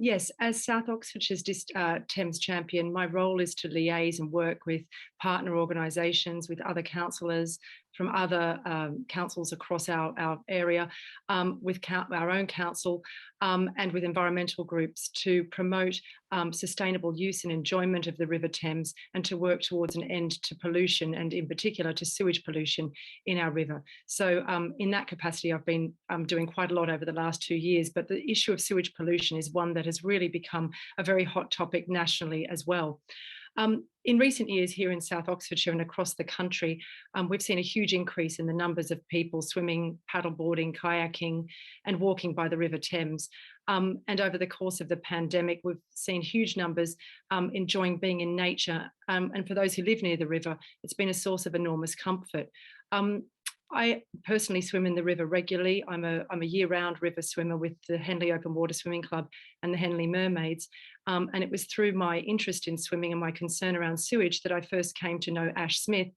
Yes, as South Oxfordshire's Thames champion, my role is to liaise and work with partner organisations, with other councillors from other councils across our area, with our own council, and with environmental groups to promote sustainable use and enjoyment of the River Thames, and to work towards an end to pollution, and in particular to sewage pollution in our river. So in that capacity, I've been doing quite a lot over the last 2 years, but the issue of sewage pollution is one that has really become a very hot topic nationally as well. In recent years here in South Oxfordshire and across the country, we've seen a huge increase in the numbers of people swimming, paddleboarding, kayaking and walking by the River Thames. And over the course of the pandemic, we've seen huge numbers enjoying being in nature. And for those who live near the river, it's been a source of enormous comfort. I personally swim in the river regularly. I'm a year-round river swimmer with the Henley Open Water Swimming Club and the Henley Mermaids. And it was through my interest in swimming and my concern around sewage that I first came to know Ash Smith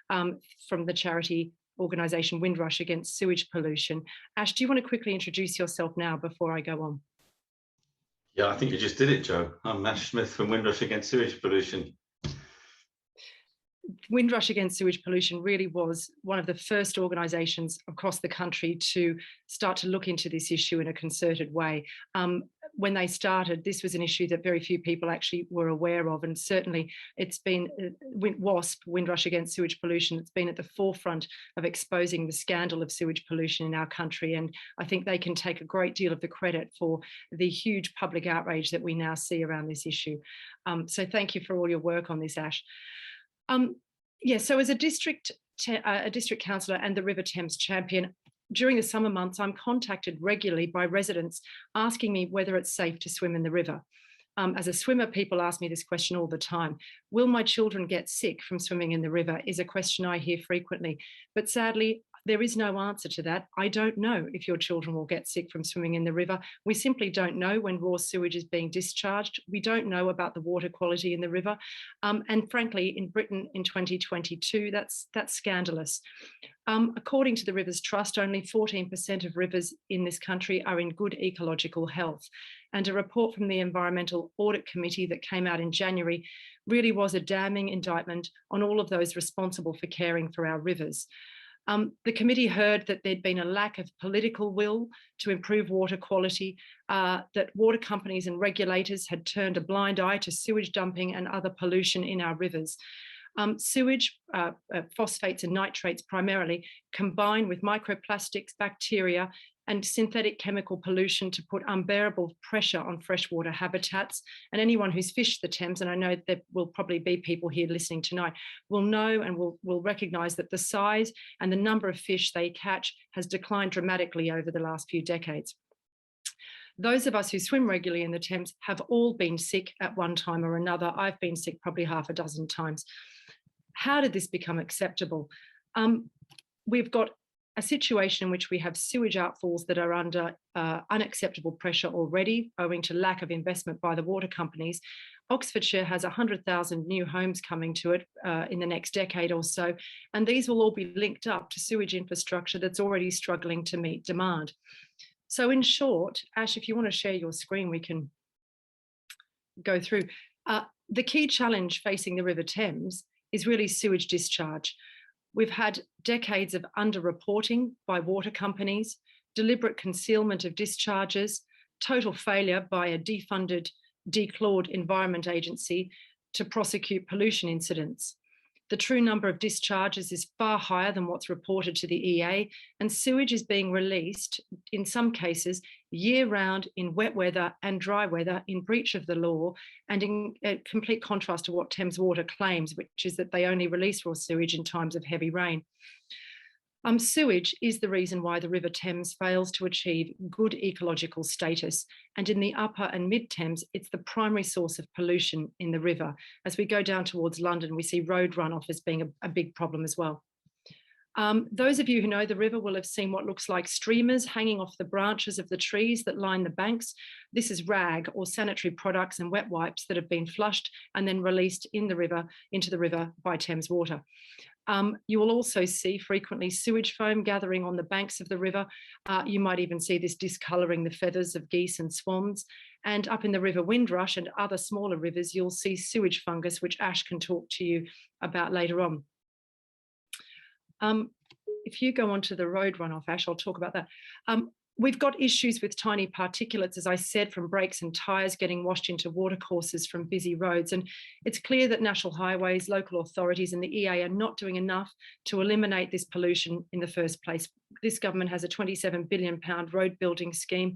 from the charity organisation Windrush against sewage pollution. Ash, do you want to quickly introduce yourself now before I go on? Yeah, I think you just did it, Jo. I'm Ash Smith from Windrush against sewage pollution. Windrush Against Sewage Pollution really was one of the first organisations across the country to start to look into this issue in a concerted way. When they started, this was an issue that very few people actually were aware of, and certainly it's been WASP, Windrush Against Sewage Pollution, it's been at the forefront of exposing the scandal of sewage pollution in our country, and I think they can take a great deal of the credit for the huge public outrage that we now see around this issue. So thank you for all your work on this, Ash. Yeah, so as a district councillor and the River Thames champion, during the summer months, I'm contacted regularly by residents asking me whether it's safe to swim in the river. As a swimmer, people ask me this question all the time. Will my children get sick from swimming in the river is a question I hear frequently. But sadly, there is no answer to that. I don't know if your children will get sick from swimming in the river. We simply don't know when raw sewage is being discharged. We don't know about the water quality in the river. And frankly, in Britain in 2022, that's scandalous. According to the Rivers Trust, only 14% of rivers in this country are in good ecological health. And a report from the Environmental Audit Committee that came out in January really was a damning indictment on all of those responsible for caring for our rivers. The committee heard that there'd been a lack of political will to improve water quality, that water companies and regulators had turned a blind eye to sewage dumping and other pollution in our rivers. Sewage, phosphates and nitrates primarily, combine with microplastics, bacteria, and synthetic chemical pollution to put unbearable pressure on freshwater habitats. And anyone who's fished the Thames, and I know there will probably be people here listening tonight, will know and will recognise that the size and the number of fish they catch has declined dramatically over the last few decades. Those of us who swim regularly in the Thames have all been sick at one time or another. I've been sick probably half a dozen times. How did this become acceptable? We've got a situation in which we have sewage outfalls that are under unacceptable pressure already, owing to lack of investment by the water companies. Oxfordshire has 100,000 new homes coming to it in the next decade or so, and these will all be linked up to sewage infrastructure that's already struggling to meet demand. So in short, Ash, if you want to share your screen, we can go through. The key challenge facing the River Thames is really sewage discharge. We've had decades of underreporting by water companies, deliberate concealment of discharges, total failure by a defunded, declawed Environment Agency to prosecute pollution incidents. The true number of discharges is far higher than what's reported to the EA, and sewage is being released, in some cases, year-round in wet weather and dry weather in breach of the law, and in complete contrast to what Thames Water claims, which is that they only release raw sewage in times of heavy rain. Sewage is the reason why the River Thames fails to achieve good ecological status, and in the upper and mid Thames, it's the primary source of pollution in the river. As we go down towards London, we see road runoff as being a big problem as well. Those of you who know the river will have seen what looks like streamers hanging off the branches of the trees that line the banks. This is rag or sanitary products and wet wipes that have been flushed and then released into the river by Thames water. You will also see frequently sewage foam gathering on the banks of the river. You might even see this discolouring the feathers of geese and swans. And up in the River Windrush and other smaller rivers, you'll see sewage fungus, which Ash can talk to you about later on. If you go on to the road runoff, Ash, I'll talk about that. We've got issues with tiny particulates, as I said, from brakes and tyres getting washed into watercourses from busy roads. And it's clear that National Highways, local authorities and the EA are not doing enough to eliminate this pollution in the first place. This government has a £27 billion road building scheme.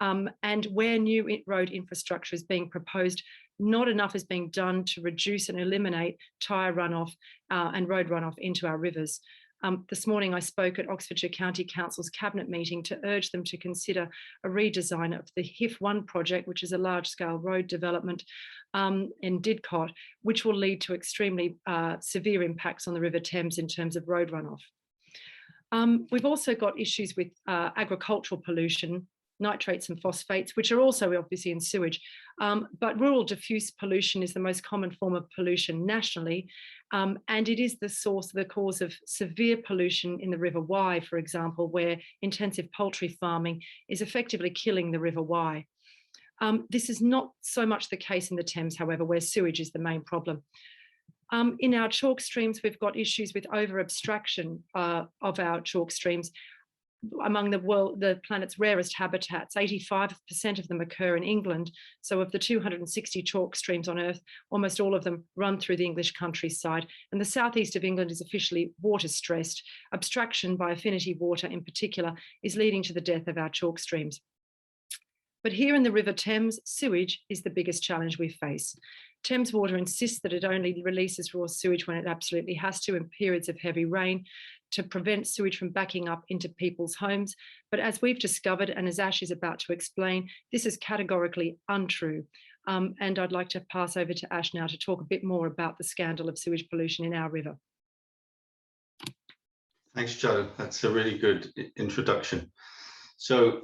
And where new road infrastructure is being proposed, not enough is being done to reduce and eliminate tyre runoff and road runoff into our rivers. This morning I spoke at Oxfordshire County Council's cabinet meeting to urge them to consider a redesign of the HIF1 project, which is a large-scale road development in Didcot, which will lead to extremely severe impacts on the River Thames in terms of road runoff. We've also got issues with agricultural pollution, nitrates and phosphates, which are also obviously in sewage. But rural diffuse pollution is the most common form of pollution nationally. And it is the cause of severe pollution in the River Wye, for example, where intensive poultry farming is effectively killing the River Wye. This is not so much the case in the Thames, however, where sewage is the main problem. In our chalk streams, we've got issues with over-abstraction of our chalk streams. Among the planet's rarest habitats, 85% of them occur in England. So of the 260 chalk streams on Earth, almost all of them run through the English countryside. And the southeast of England is officially water stressed. Abstraction by affinity water in particular is leading to the death of our chalk streams. But here in the River Thames, sewage is the biggest challenge we face. Thames Water insists that it only releases raw sewage when it absolutely has to in periods of heavy rain to prevent sewage from backing up into people's homes. But as we've discovered, and as Ash is about to explain, this is categorically untrue. And I'd like to pass over to Ash now to talk a bit more about the scandal of sewage pollution in our river. Thanks, Jo. That's a really good introduction. So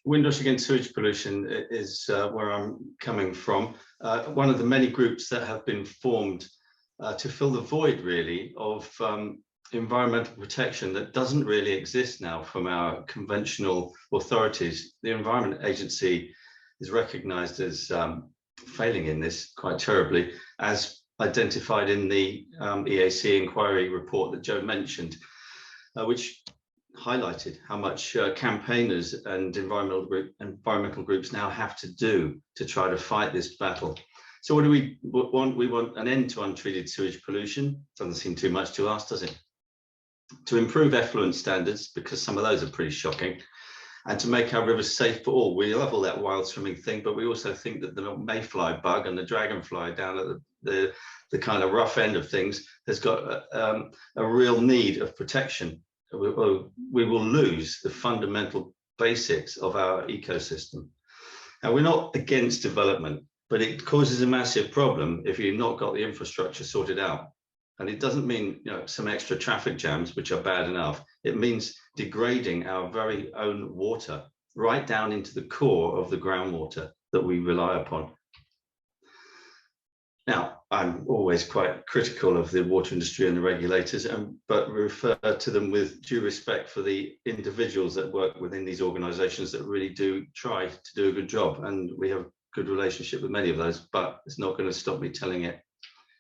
Windrush Against Sewage Pollution is where I'm coming from. One of the many groups that have been formed to fill the void, really, of environmental protection that doesn't really exist now from our conventional authorities. The Environment Agency is recognised as failing in this quite terribly, as identified in the EAC inquiry report that Jo mentioned, which highlighted how much campaigners and environmental groups now have to do to try to fight this battle. So what do we want? We want an end to untreated sewage pollution. Doesn't seem too much to ask, does it? To improve effluent standards, because some of those are pretty shocking, and to make our rivers safe for all. We love all that wild swimming thing, but we also think that the mayfly bug and the dragonfly down at the kind of rough end of things has got a real need of protection. We will lose the fundamental basics of our ecosystem. Now, we're not against development, but it causes a massive problem if you've not got the infrastructure sorted out. And it doesn't mean, you know, some extra traffic jams, which are bad enough. It means degrading our very own water right down into the core of the groundwater that we rely upon. Now, I'm always quite critical of the water industry and the regulators, but refer to them with due respect for the individuals that work within these organisations that really do try to do a good job. And we have a good relationship with many of those, but it's not going to stop me telling it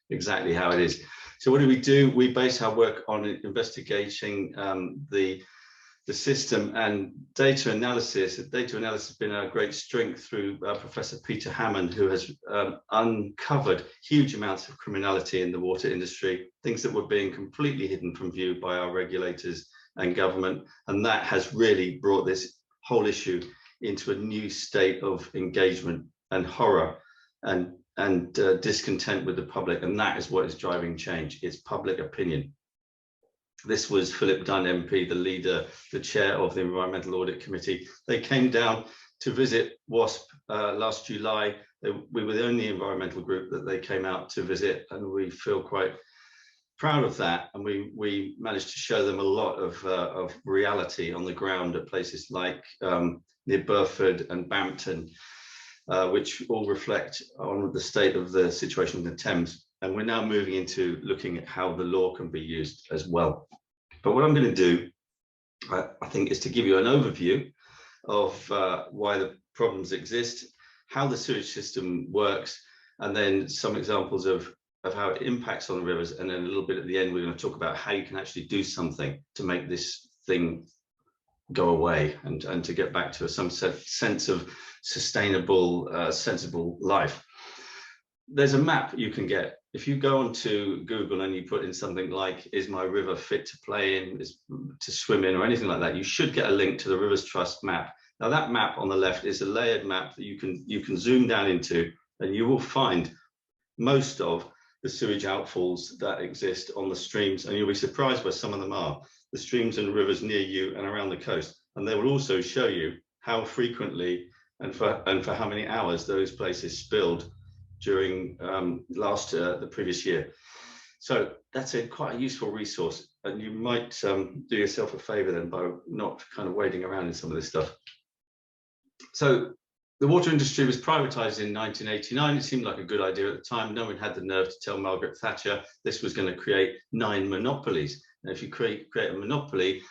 exactly how it is. So what do? We base our work on investigating the system and data analysis. Data analysis has been our great strength through Professor Peter Hammond, who has uncovered huge amounts of criminality in the water industry, things that were being completely hidden from view by our regulators and government. And that has really brought this whole issue into a new state of engagement and horror and discontent with the public. And that is what is driving change. It's public opinion. This was Philip Dunn MP, the leader, the chair of the Environmental Audit Committee. They came down to visit WASP last July. We were the only environmental group that they came out to visit, and we feel quite proud of that, and we managed to show them a lot of reality on the ground at places like near Burford and Bampton, which all reflect on the state of the situation in the Thames. And we're now moving into looking at how the law can be used as well. But what I'm going to do, I think, is to give you an overview of why the problems exist, how the sewage system works, and then some examples of how it impacts on the rivers. And then a little bit at the end, we're going to talk about how you can actually do something to make this thing go away and to get back to some sense of sustainable, sensible life. There's a map you can get. If you go onto Google and you put in something like, is my river fit to play in, to swim in, or anything like that, you should get a link to the Rivers Trust map. Now that map on the left is a layered map that you can zoom down into, and you will find most of the sewage outfalls that exist on the streams, and you'll be surprised where some of them are, the streams and rivers near you and around the coast. And they will also show you how frequently and for how many hours those places spilled during the previous year. So that's quite a useful resource, and you might do yourself a favor then by not kind of wading around in some of this stuff. So the water industry was privatized in 1989. It seemed like a good idea at the time. No one had the nerve to tell Margaret Thatcher this was going to create 9 monopolies. And if you create a monopoly,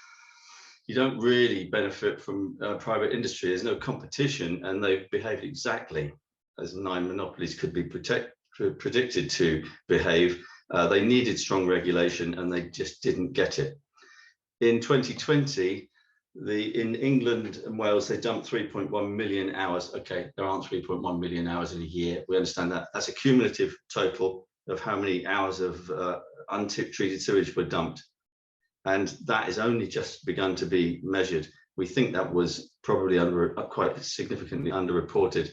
you don't really benefit from private industry. There's no competition, and they've behaved exactly as 9 monopolies could be predicted to behave. They needed strong regulation, and they just didn't get it. In 2020, in England and Wales, they dumped 3.1 million hours. Okay, there aren't 3.1 million hours in a year. We understand that. That's a cumulative total of how many hours of untreated sewage were dumped. And that is only just begun to be measured. We think that was probably quite significantly underreported.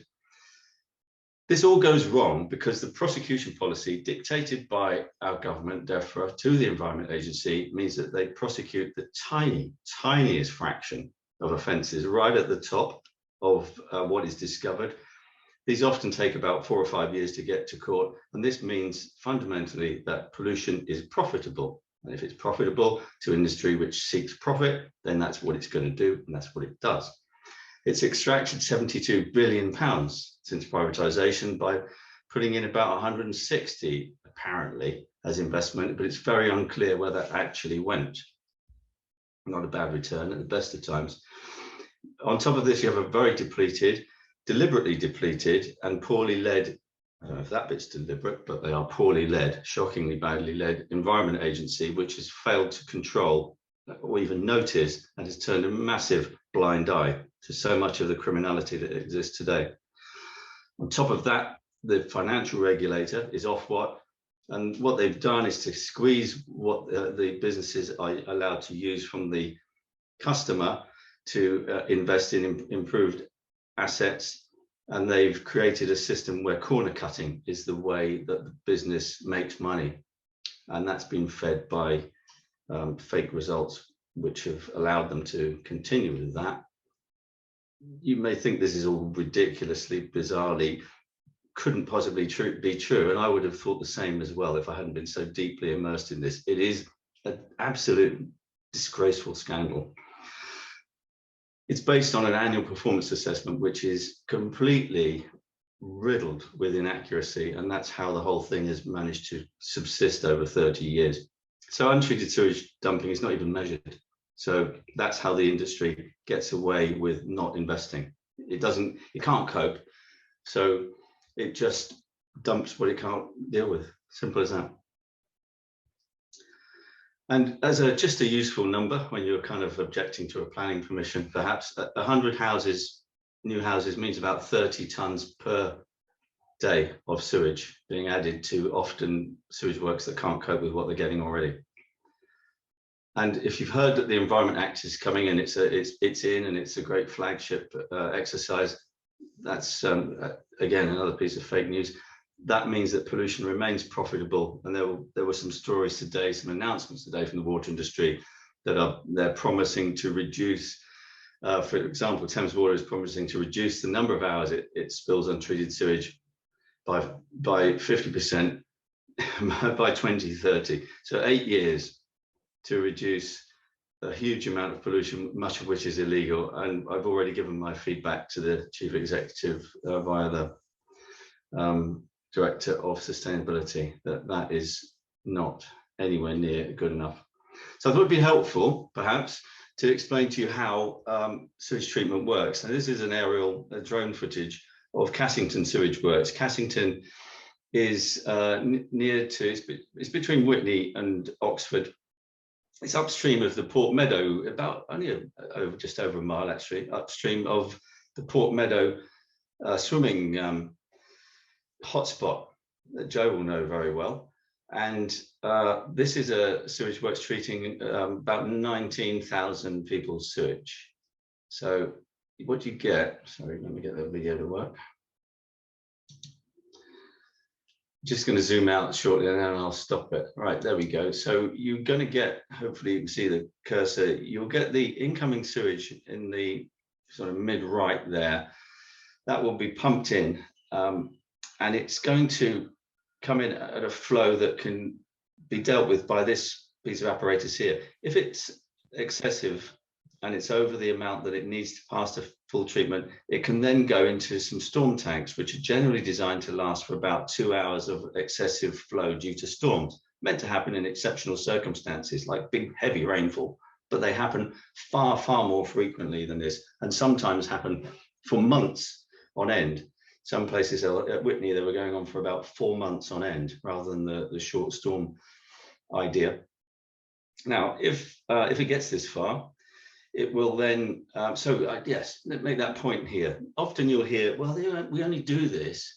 This all goes wrong because the prosecution policy dictated by our government, therefore, to the Environment Agency, means that they prosecute the tiniest fraction of offences right at the top of what is discovered. These often take about 4 or 5 years to get to court, and this means fundamentally that pollution is profitable. And if it's profitable to industry which seeks profit, then that's what it's going to do, and that's what it does. It's extracted £72 billion since privatisation by putting in about 160, apparently, as investment, but it's very unclear where that actually went. Not a bad return at the best of times. On top of this, you have a very depleted, deliberately depleted and poorly led, I don't know if that bit's deliberate, but they are poorly led, shockingly badly led Environment Agency, which has failed to control or even notice and has turned a massive blind eye to so much of the criminality that exists today. On top of that, the financial regulator is Ofwat, and what they've done is to squeeze what the businesses are allowed to use from the customer to invest in improved assets, and they've created a system where corner cutting is the way that the business makes money, and that's been fed by fake results, which have allowed them to continue with that. You may think this is all ridiculously, bizarrely, couldn't possibly be true, and I would have thought the same as well if I hadn't been so deeply immersed in this. It is an absolute disgraceful scandal. It's based on an annual performance assessment, which is completely riddled with inaccuracy, and that's how the whole thing has managed to subsist over 30 years. So untreated sewage dumping is not even measured. So that's how the industry gets away with not investing. It can't cope. So it just dumps what it can't deal with. Simple as that. And as just a useful number, when you're kind of objecting to a planning permission, perhaps 100 houses, new houses, means about 30 tonnes per day of sewage being added to often sewage works that can't cope with what they're getting already. And if you've heard that the Environment Act is coming in, it's in, and it's a great flagship exercise. That's again another piece of fake news. That means that pollution remains profitable, and there were some stories today, some announcements today from the water industry that they're promising to reduce. For example, Thames Water is promising to reduce the number of hours it spills untreated sewage by 50% by 2030. So 8 years to reduce a huge amount of pollution, much of which is illegal. And I've already given my feedback to the chief executive via the director of sustainability that is not anywhere near good enough. So I thought it'd be helpful, perhaps, to explain to you how sewage treatment works. Now, this is an aerial drone footage of Cassington Sewage Works. Cassington is near to, it's between Whitney and Oxford. It's upstream of the Port Meadow, about only just over a mile actually, upstream of the Port Meadow swimming hotspot that Joe will know very well. And this is a sewage works treating about 19,000 people's sewage. So what you get, sorry, let me get the video to work. Just going to zoom out shortly and then I'll stop it. Right, there we go. So you're going to get, hopefully you can see the cursor, you'll get the incoming sewage in the sort of mid-right there. That will be pumped in and it's going to come in at a flow that can be dealt with by this piece of apparatus here. If it's excessive and it's over the amount that it needs to pass to full treatment, it can then go into some storm tanks, which are generally designed to last for about 2 hours of excessive flow due to storms, meant to happen in exceptional circumstances like big, heavy rainfall, but they happen far, far more frequently than this, and sometimes happen for months on end. Some places at Whitney, they were going on for about 4 months on end, rather than the short storm idea. Now, if it gets this far, it will then, yes, make that point here. Often you'll hear, well, we only do this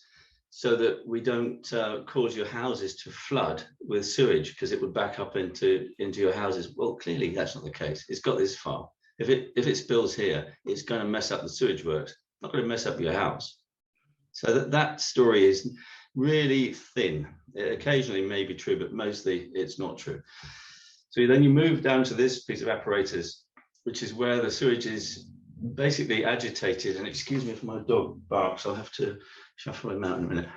so that we don't cause your houses to flood with sewage because it would back up into your houses. Well, clearly that's not the case. It's got this far. If it spills here, it's going to mess up the sewage works, not going to mess up your house. So that story is really thin. It occasionally may be true, but mostly it's not true. So then you move down to this piece of apparatus, which is where the sewage is basically agitated. And excuse me if my dog barks, I'll have to shuffle him out in a minute.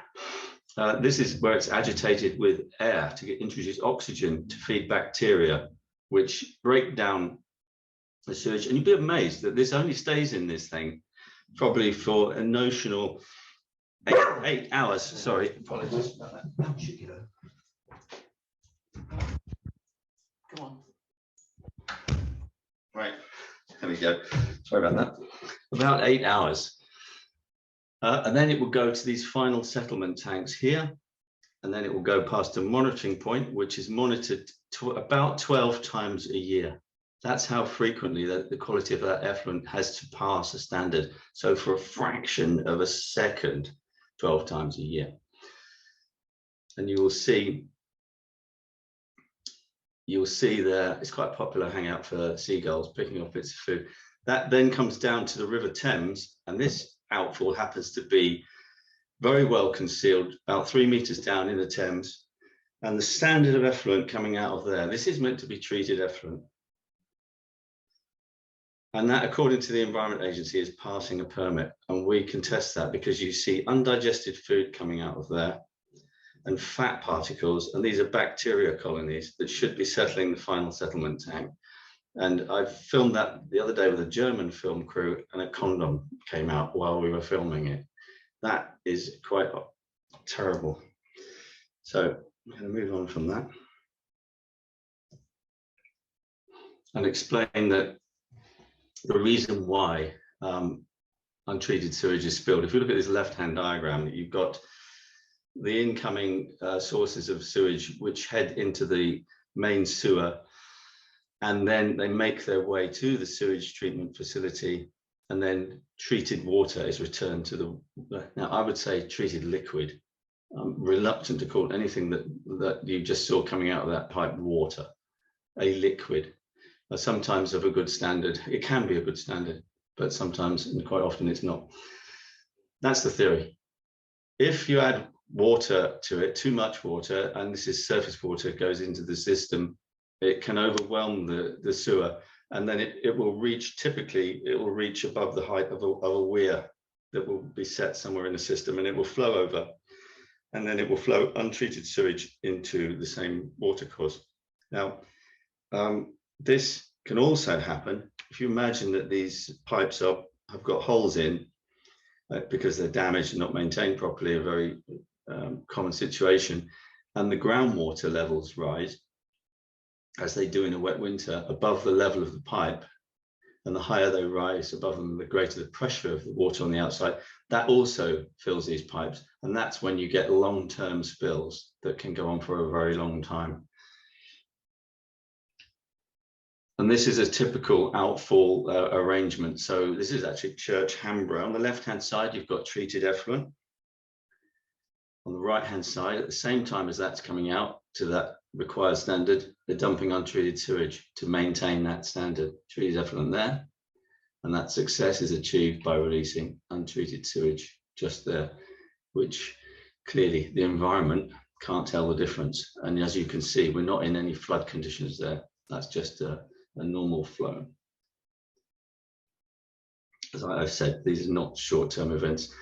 This is where it's agitated with air to introduce oxygen to feed bacteria, which break down the sewage. And you'd be amazed that this only stays in this thing probably for a notional 8 hours. Sorry, apologies about that. Come on. Right, there we go. Sorry about that. About 8 hours. And then it will go to these final settlement tanks here. And then it will go past a monitoring point, which is monitored about 12 times a year. That's how frequently the quality of that effluent has to pass a standard. So for a fraction of a second, 12 times a year. And you will see there, it's quite a popular hangout for seagulls, picking up bits of food. That then comes down to the River Thames, and this outfall happens to be very well concealed, about 3 meters down in the Thames. And the standard of effluent coming out of there, this is meant to be treated effluent. And that, according to the Environment Agency, is passing a permit. And we can test that because you see undigested food coming out of there and fat particles. And these are bacteria colonies that should be settling the final settlement tank. And I filmed that the other day with a German film crew, and a condom came out while we were filming it. That is quite terrible. So I'm going to move on from that and explain that the reason why untreated sewage is spilled. If you look at this left-hand diagram, you've got the incoming sources of sewage which head into the main sewer, and then they make their way to the sewage treatment facility, and then treated water is returned to the, now I would say treated liquid. I'm reluctant to call anything that you just saw coming out of that pipe water, a liquid. Sometimes of a good standard. It can be a good standard, but sometimes and quite often it's not. That's the theory. If you add water to it, too much water, and this is surface water, goes into the system, it can overwhelm the sewer, and then it will reach, typically it will reach above the height of a weir that will be set somewhere in the system, and it will flow over. and then it will flow untreated sewage into the same watercourse. Now, this can also happen if you imagine that these pipes have got holes in because they're damaged and not maintained properly, a very common situation, and the groundwater levels rise, as they do in a wet winter, above the level of the pipe, and the higher they rise above them, the greater the pressure of the water on the outside. That also fills these pipes, and that's when you get long-term spills that can go on for a very long time. And this is a typical outfall arrangement. So this is actually Church Hamborough. On the left-hand side, you've got treated effluent. On the right-hand side, at the same time as that's coming out to that required standard, they're dumping untreated sewage to maintain that standard. Treated effluent there, and that success is achieved by releasing untreated sewage just there, which clearly the environment can't tell the difference. And as you can see, we're not in any flood conditions there. That's just a normal flow. As I've said, these are not short-term events.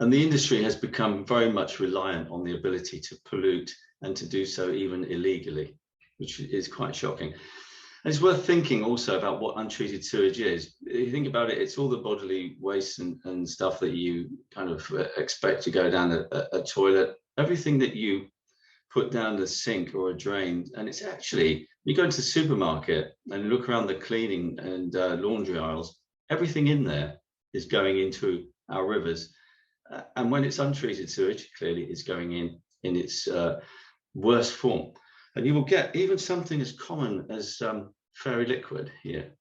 And the industry has become very much reliant on the ability to pollute and to do so even illegally, which is quite shocking. And it's worth thinking also about what untreated sewage is. If you think about it, it's all the bodily waste and stuff that you kind of expect to go down a toilet, everything that you put down the sink or a drain. And it's actually, you go into the supermarket and look around the cleaning and laundry aisles, everything in there is going into our rivers. And when it's untreated sewage, clearly it's going in its worst form. And you will get even something as common as fairy liquid here,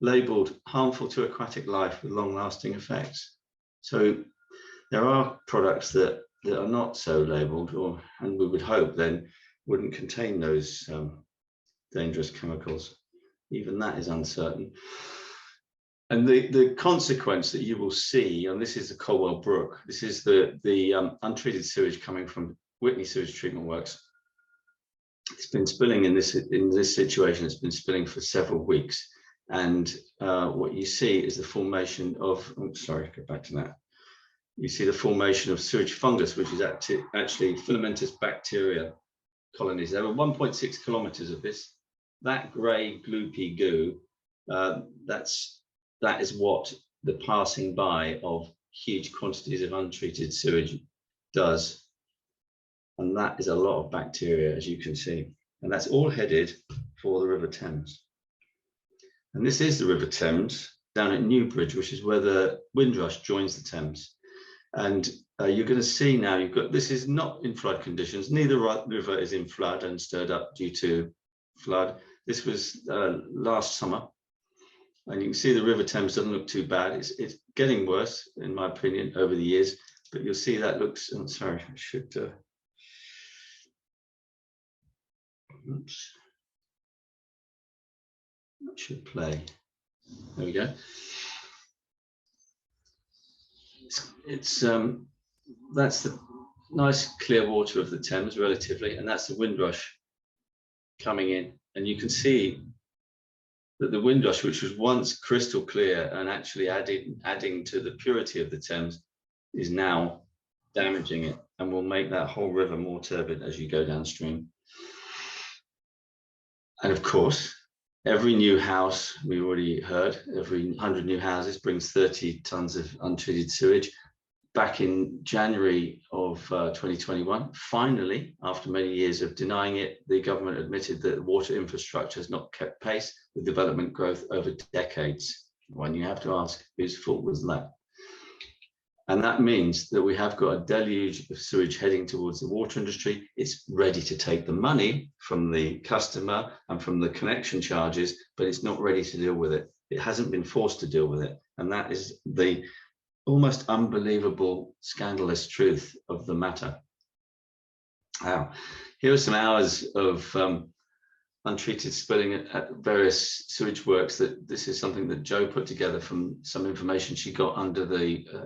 labelled harmful to aquatic life with long-lasting effects. So there are products that are not so labelled, and we would hope then wouldn't contain those dangerous chemicals. Even that is uncertain. And the consequence that you will see, and this is the Colwell Brook, this is the untreated sewage coming from Whitney Sewage Treatment Works. It's been spilling in this situation, it's been spilling for several weeks. And what you see is the formation of, oh, sorry, go back to that. You see the formation of sewage fungus, which is actually filamentous bacteria colonies. There were 1.6 kilometers of this. That grey gloopy goo, that is what the passing by of huge quantities of untreated sewage does. And that is a lot of bacteria, as you can see. And that's all headed for the River Thames. And this is the River Thames down at Newbridge, which is where the Windrush joins the Thames. And you're going to see now, this is not in flood conditions. Neither river is in flood and stirred up due to flood. This was last summer. And you can see the River Thames doesn't look too bad. It's getting worse, in my opinion, over the years. But you'll see that looks, I'm sorry, I should, oops. That should play. There we go. That's the nice clear water of the Thames relatively, and that's the Windrush coming in. And you can see that the Windrush, which was once crystal clear and actually adding to the purity of the Thames, is now damaging it and will make that whole river more turbid as you go downstream. And of course, every new house, we already heard, every 100 new houses brings 30 tons of untreated sewage. Back in January of 2021, finally, after many years of denying it, the government admitted that water infrastructure has not kept pace with development growth over decades. When you have to ask, whose fault was that? And that means that we have got a deluge of sewage heading towards the water industry. It's ready to take the money from the customer and from the connection charges, but it's not ready to deal with it. It hasn't been forced to deal with it. And that is the almost unbelievable, scandalous truth of the matter. Now, here are some hours of untreated spilling at various sewage works. This is something that Jo put together from some information she got under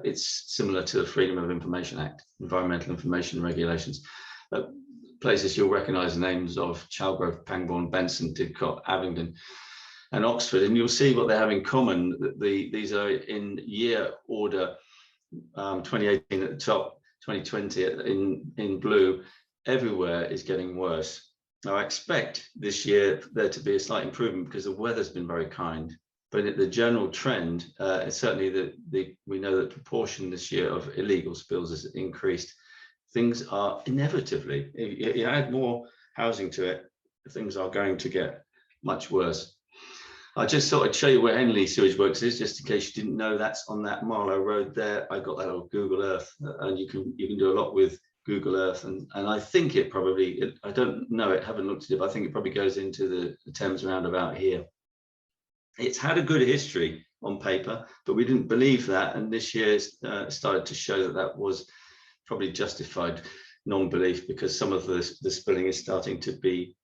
it's similar to the Freedom of Information Act, Environmental Information Regulations. Places you'll recognise the names of Chalgrove, Pangbourne, Benson, Didcot, Abingdon, and Oxford, and you'll see what they have in common. These are in year order, 2018 at the top, 2020 in blue, everywhere is getting worse. Now, I expect this year there to be a slight improvement because the weather's been very kind. But the general trend is certainly we know that the proportion this year of illegal spills has increased. Things are inevitably, if you add more housing to it, things are going to get much worse. I just thought I'd show you where Henley Sewage Works is, just in case you didn't know. That's on that Marlow Road there. I got that on Google Earth, and you can do a lot with Google Earth, and I think it probably, I don't know it, haven't looked at it, but I think it probably goes into the Thames roundabout here. It's had a good history on paper, but we didn't believe that, and this year started to show that that was probably justified non-belief, because some of the spilling is starting to be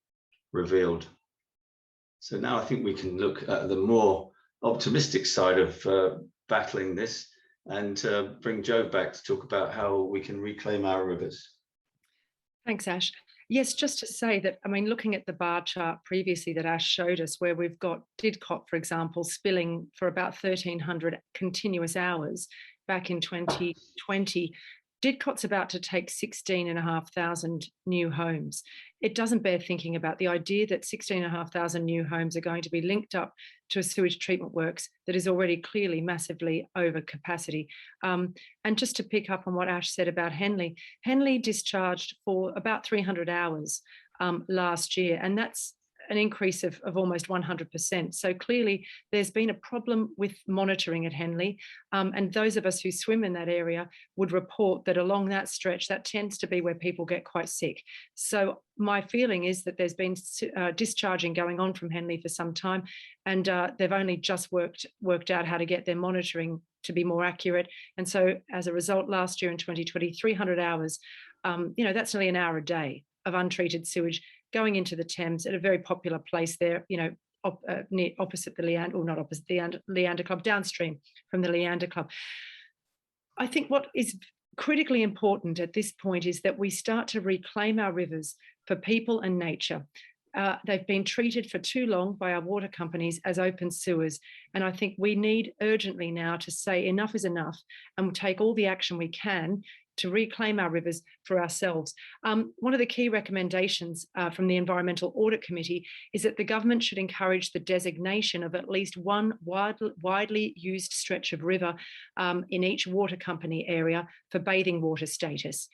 revealed. So now I think we can look at the more optimistic side of battling this, and bring Jo back to talk about how we can reclaim our rivers. Thanks, Ash. Yes, just to say that, I mean, looking at the bar chart previously that Ash showed us, where we've got Didcot, for example, spilling for about 1,300 continuous hours back in 2020, Didcot's about to take 16,500 new homes. It doesn't bear thinking about the idea that 16,500 new homes are going to be linked up to a sewage treatment works that is already clearly massively over capacity. And just to pick up on what Ash said about Henley, Henley discharged for about 300 hours last year, and that's an increase of almost 100%. So clearly there's been a problem with monitoring at Henley, and those of us who swim in that area would report that along that stretch, that tends to be where people get quite sick. So my feeling is that there's been discharging going on from Henley for some time, and they've only just worked out how to get their monitoring to be more accurate. And so as a result, last year in 2020, 300 hours, that's nearly an hour a day of untreated sewage going into the Thames at a very popular place there, near opposite the Leander, or not opposite the Leander Club, downstream from the Leander Club. I think what is critically important at this point is that we start to reclaim our rivers for people and nature. They've been treated for too long by our water companies as open sewers. And I think we need urgently now to say enough is enough, and take all the action we can to reclaim our rivers for ourselves. One of the key recommendations from the Environmental Audit Committee is that the government should encourage the designation of at least one widely used stretch of river in each water company area for bathing water status.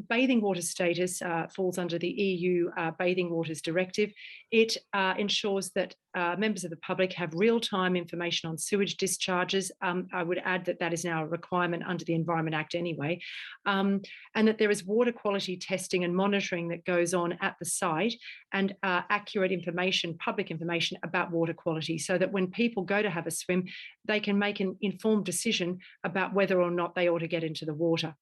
Bathing water status falls under the EU Bathing Waters Directive. It ensures that members of the public have real-time information on sewage discharges. I would add that that is now a requirement under the Environment Act anyway, and that there is water quality testing and monitoring that goes on at the site, and accurate information, public information about water quality, so that when people go to have a swim, they can make an informed decision about whether or not they ought to get into the water.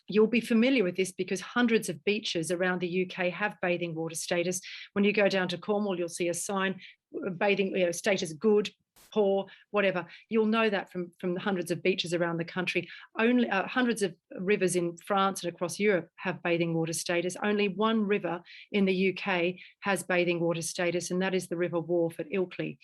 You'll be familiar with this because hundreds of beaches around the UK have bathing water status. When you go down to Cornwall, you'll see a sign, bathing status good, poor, whatever. You'll know that from the hundreds of beaches around the country. Only hundreds of rivers in France and across Europe have bathing water status. Only one river in the UK has bathing water status, and that is the River Wharfe at Ilkley.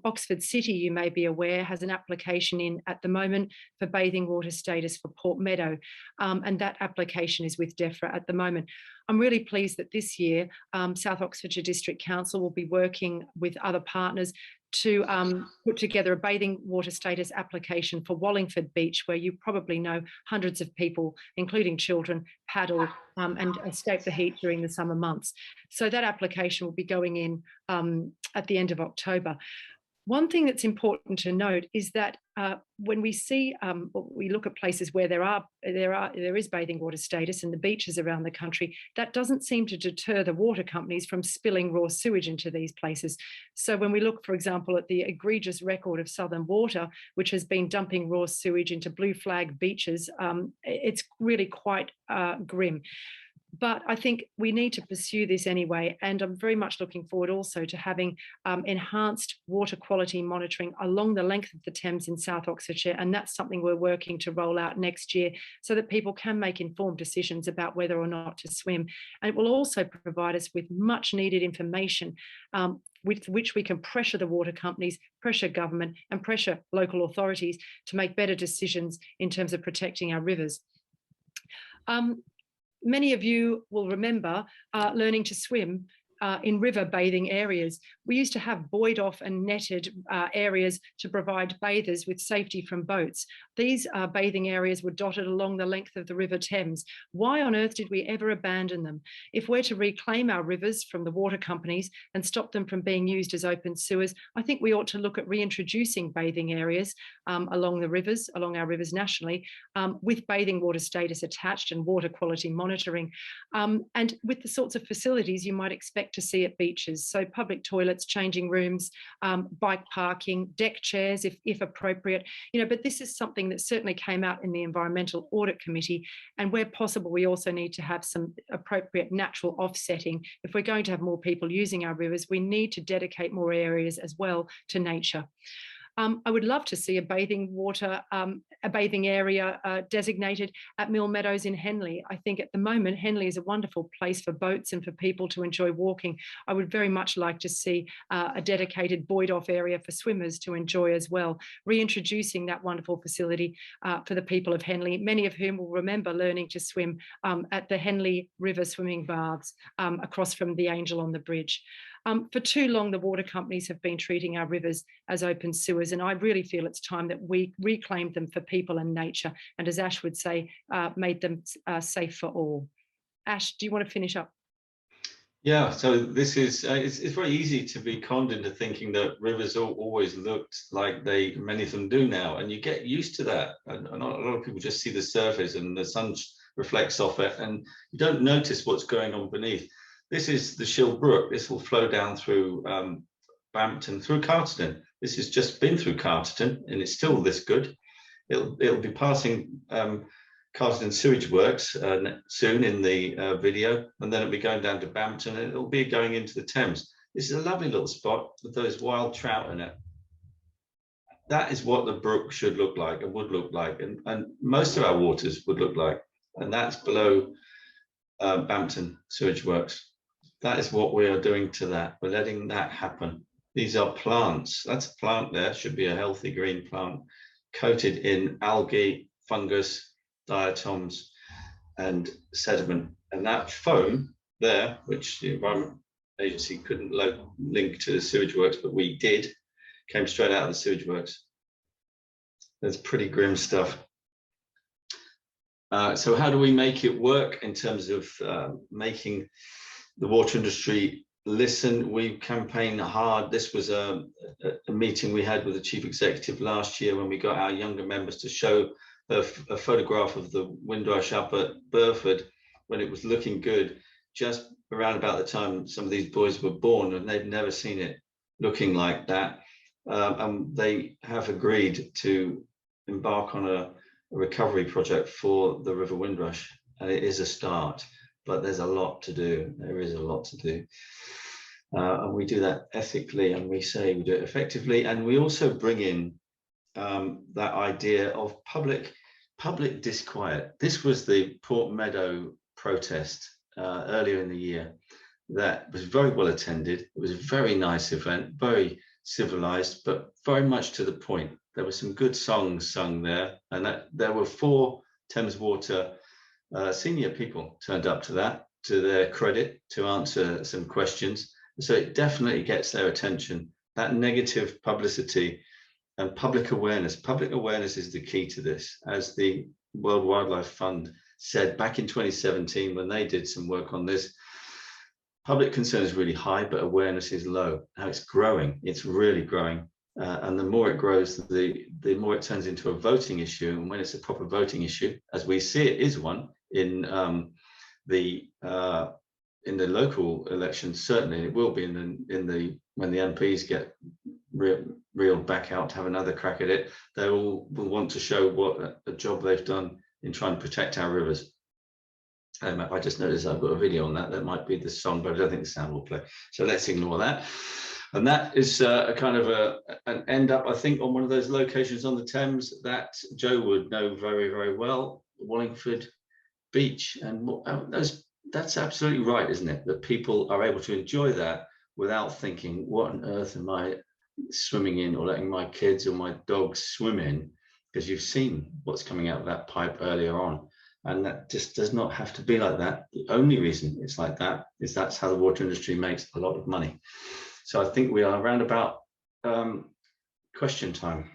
Oxford City, you may be aware, has an application in at the moment for bathing water status for Port Meadow, and that application is with DEFRA at the moment. I'm really pleased that this year South Oxfordshire District Council will be working with other partners to put together a bathing water status application for Wallingford Beach, where you probably know hundreds of people, including children, paddle and escape the heat during the summer months. So that application will be going in at the end of October. One thing that's important to note is that when we see, we look at places where there is bathing water status in the beaches around the country, that doesn't seem to deter the water companies from spilling raw sewage into these places. So when we look, for example, at the egregious record of Southern Water, which has been dumping raw sewage into blue flag beaches, it's really quite grim. But I think we need to pursue this anyway, and I'm very much looking forward also to having enhanced water quality monitoring along the length of the Thames in South Oxfordshire, and that's something we're working to roll out next year so that people can make informed decisions about whether or not to swim. And it will also provide us with much needed information with which we can pressure the water companies, pressure government, and pressure local authorities to make better decisions in terms of protecting our rivers. Many of you will remember learning to swim in river bathing areas. We used to have buoyed off and netted areas to provide bathers with safety from boats. These bathing areas were dotted along the length of the River Thames. Why on earth did we ever abandon them? If we're to reclaim our rivers from the water companies and stop them from being used as open sewers, I think we ought to look at reintroducing bathing areas along our rivers nationally, with bathing water status attached and water quality monitoring, and with the sorts of facilities you might expect to see at beaches. So public toilets, changing rooms, bike parking, deck chairs if appropriate, but this is something that certainly came out in the Environmental Audit Committee, and where possible we also need to have some appropriate natural offsetting. If we're going to have more people using our rivers, we need to dedicate more areas as well to nature. I would love to see a bathing area designated at Mill Meadows in Henley. I think at the moment, Henley is a wonderful place for boats and for people to enjoy walking. I would very much like to see a dedicated buoyed off area for swimmers to enjoy as well, reintroducing that wonderful facility for the people of Henley, many of whom will remember learning to swim at the Henley River swimming baths across from the Angel on the Bridge. For too long, the water companies have been treating our rivers as open sewers, and I really feel it's time that we reclaimed them for people and nature, and as Ash would say, made them safe for all. Ash, do you want to finish up? Yeah, so this is, it's very easy to be conned into thinking that rivers always looked like many of them do now, and you get used to that. And a lot of people just see the surface and the sun reflects off it, and you don't notice what's going on beneath. This is the Shill Brook. This will flow down through Bampton, through Carterton. This has just been through Carterton, and it's still this good. It'll be passing Carterton Sewage Works soon in the video, and then it'll be going down to Bampton, and it'll be going into the Thames. This is a lovely little spot with those wild trout in it. That is what the brook should look like and would look like, and most of our waters would look like, and that's below Bampton Sewage Works. That is what we are doing to that. We're letting that happen. These are plants. That's a plant there, should be a healthy green plant, coated in algae, fungus, diatoms, and sediment. And that foam there, which the Environment Agency couldn't link to the sewage works, but we did, came straight out of the sewage works. That's pretty grim stuff. So how do we make it work in terms of making the water industry listen? We campaign hard. This was a meeting we had with the chief executive last year when we got our younger members to show a photograph of the Windrush up at Burford when it was looking good, just around about the time some of these boys were born, and they'd never seen it looking like that. And they have agreed to embark on a recovery project for the River Windrush, and it is a start, but there's a lot to do. There is a lot to do, and we do that ethically, and we say we do it effectively, and we also bring in that idea of public disquiet. This was the Port Meadow protest earlier in the year that was very well attended. It was a very nice event, very civilized, but very much to the point. There were some good songs sung there, and there were 4 Thames Water senior people turned up to that, to their credit, to answer some questions. So it definitely gets their attention. That negative publicity and public awareness is the key to this. As the World Wildlife Fund said back in 2017, when they did some work on this, public concern is really high, but awareness is low. Now it's growing, it's really growing. And the more it grows, the more it turns into a voting issue. And when it's a proper voting issue, as we see it is one in the local elections, certainly it will be when the MPs get reeled back out to have another crack at it. They all will want to show what a job they've done in trying to protect our rivers. I just noticed I've got a video on that. That might be the song, but I don't think the sound will play. So let's ignore that. And that is a kind of an end up, I think, on one of those locations on the Thames that Joe would know very, very well, Wallingford Beach. And that's absolutely right, isn't it? That people are able to enjoy that without thinking, what on earth am I swimming in, or letting my kids or my dogs swim in? Because you've seen what's coming out of that pipe earlier on. And that just does not have to be like that. The only reason it's like that is that's how the water industry makes a lot of money. So I think we are around about question time.